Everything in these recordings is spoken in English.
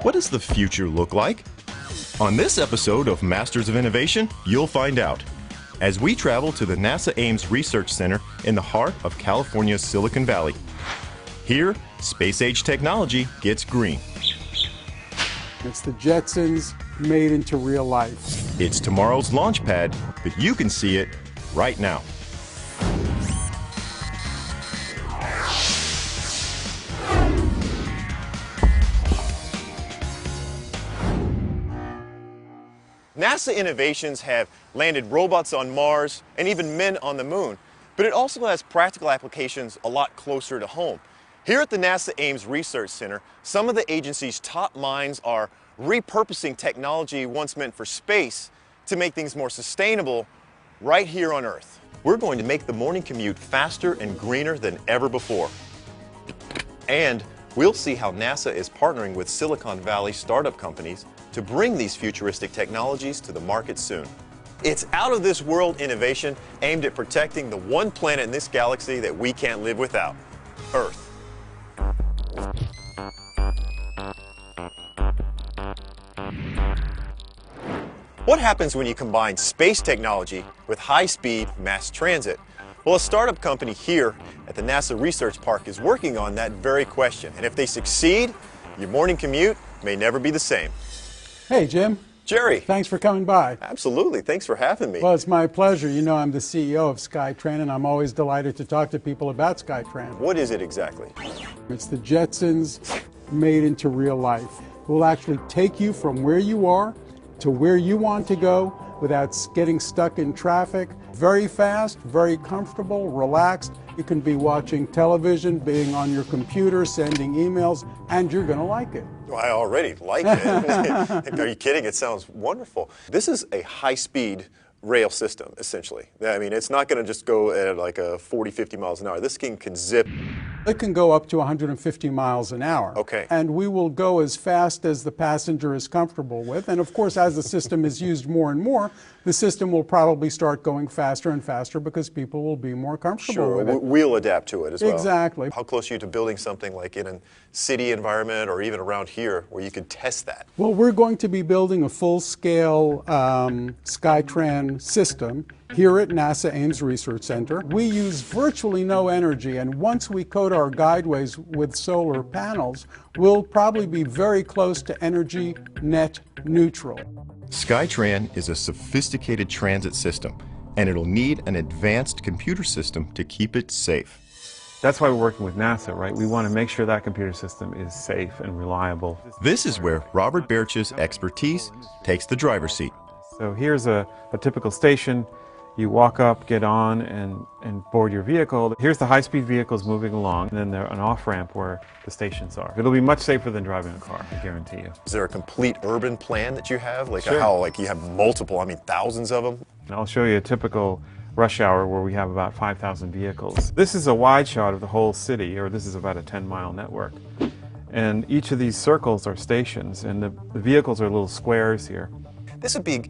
What does the future look like? On this episode of Masters of Innovation, you'll find out as we travel to the NASA Ames Research Center in the heart of California's Silicon Valley. Here, space-age technology gets green. It's the Jetsons made into real life. It's tomorrow's launch pad, but you can see it right now. NASA innovations have landed robots on Mars and even men on the moon, but it also has practical applications a lot closer to home. Here at the NASA Ames Research Center, some of the agency's top minds are repurposing technology once meant for space to make things more sustainable right here on Earth. We're going to make the morning commute faster and greener than ever before. And we'll see how NASA is partnering with Silicon Valley startup companies to bring these futuristic technologies to the market soon. It's out-of-this-world innovation aimed at protecting the one planet in this galaxy that we can't live without, Earth. What happens when you combine space technology with high-speed mass transit? Well, a startup company here at the NASA Research Park is working on that very question. And if they succeed, your morning commute may never be the same. Hey, Jim. Jerry. Thanks for coming by. Absolutely. Thanks for having me. Well, it's my pleasure. You know, I'm the CEO of Skytran, and I'm always delighted to talk to people about Skytran. What is it exactly? It's the Jetsons made into real life. We'll actually take you from where you are to where you want to go without getting stuck in traffic. Very fast, very comfortable, relaxed. You can be watching television, being on your computer, sending emails, and you're going to like it. Well, I already like it. Are you kidding? It sounds wonderful. This is a high-speed rail system, essentially. I mean, it's not going to just go at like a 40, 50 miles an hour. This thing can zip. It can go up to 150 miles an hour. Okay. And we will go as fast as the passenger is comfortable with. And of course, as the system is used more and more, the system will probably start going faster and faster because people will be more comfortable with it. We'll adapt to it as well. Exactly. How close are you to building something like in a city environment or even around here where you could test that? Well, we're going to be building a full-scale Skytran system here at NASA Ames Research Center. We use virtually no energy, and once we coat our guideways with solar panels, we'll probably be very close to energy net neutral. Skytran is a sophisticated transit system, and it'll need an advanced computer system to keep it safe. That's why we're working with NASA, right? We want to make sure that computer system is safe and reliable. This is where Robert Birch's expertise takes the driver's seat. So here's a typical station. You walk up, get on, and board your vehicle. Here's the high-speed vehicles moving along, and then there's an off-ramp where the stations are. It'll be much safer than driving a car, I guarantee you. Is there a complete urban plan that you have? Like Sure. how you have multiple, I mean thousands of them? And I'll show you a typical rush hour where we have about 5,000 vehicles. This is a wide shot of the whole city, or this is about a 10-mile network. And each of these circles are stations, and the vehicles are little squares here. This would be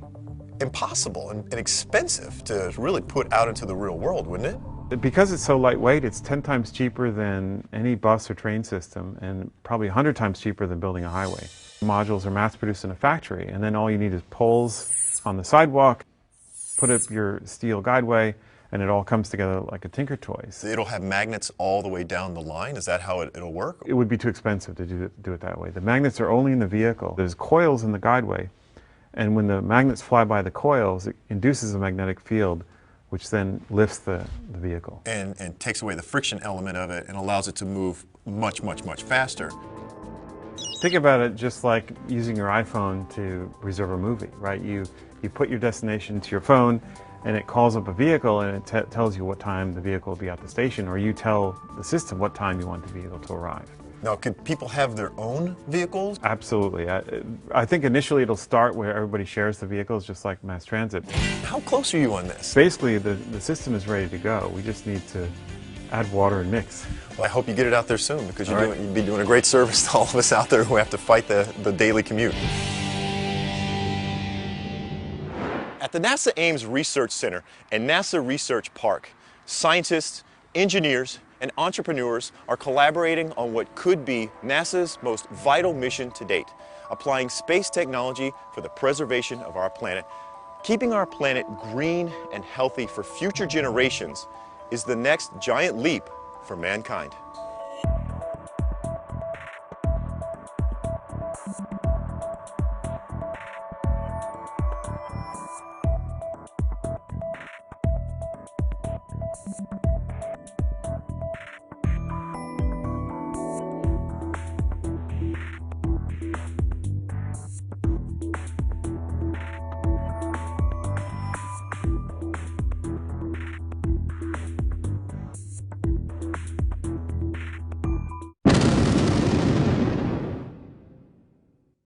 impossible and expensive to really put out into the real world, wouldn't it? Because it's so lightweight, it's 10 times cheaper than any bus or train system, and probably 100 times cheaper than building a highway. Modules are mass-produced in a factory, and then all you need is poles on the sidewalk, put up your steel guideway, and it all comes together like a Tinker Toys. It'll have magnets all the way down the line? Is that how it'll work? It would be too expensive to do it that way. The magnets are only in the vehicle. There's coils in the guideway, and when the magnets fly by the coils, it induces a magnetic field, which then lifts the vehicle. And takes away the friction element of it and allows it to move much, much, much faster. Think about it just like using your iPhone to reserve a movie, right? You put your destination to your phone, and it calls up a vehicle, and it tells you what time the vehicle will be at the station, or you tell the system what time you want the vehicle to arrive. Now, could people have their own vehicles? Absolutely. I think initially it'll start where everybody shares the vehicles, just like mass transit. How close are you on this? Basically, the system is ready to go. We just need to add water and mix. Well, I hope you get it out there soon, because you'd be doing a great service to all of us out there who have to fight the daily commute. At the NASA Ames Research Center and NASA Research Park, scientists, engineers, and entrepreneurs are collaborating on what could be NASA's most vital mission to date, applying space technology for the preservation of our planet. Keeping our planet green and healthy for future generations is the next giant leap for mankind.